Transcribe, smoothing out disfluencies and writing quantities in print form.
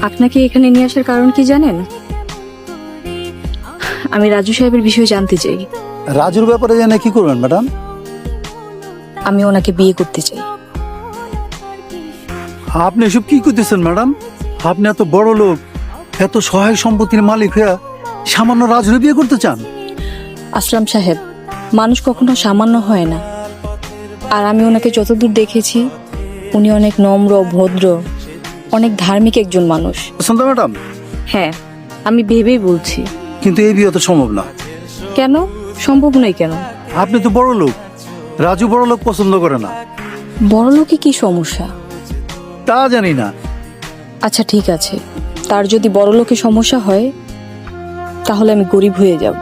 আপনাকে এখানে নিয়ে আসার কারণ কি জানেন? আমি রাজু সাহেবের বিষয়ে জানতে চাই। রাজুর ব্যাপারে জেনে কি করবেন ম্যাডাম? আমি ওনাকে বিয়ে করতে চাই। আপনি এসব কি করতেছেন ম্যাডাম? আপনি এত বড় লোক, এত সহায় সম্পত্তির মালিক হয়ে সামান্য রাজুরে বিয়ে করতে চান? আসলাম সাহেব, মানুষ কখনো সামান্য হয় না। আর আমি ওনাকে যতদূর দেখেছি, উনি অনেক নম্র, ভদ্র, অনেক ধার্মিক একজন মানুষ। পছন্দ ম্যাডাম? হ্যাঁ, আমি ভেবেই বলছি। কিন্তু এই বিয়ে তো সম্ভব না। কেন সম্ভব নয়? কেন? আপনি তো বড় লোক, রাজু বড় লোক পছন্দ করে না। বড় লোকে কি সমস্যা? তা জানি না। আচ্ছা ঠিক আছে, তার যদি বড় লোকে সমস্যা হয় তাহলে আমি গরিব হয়ে যাব।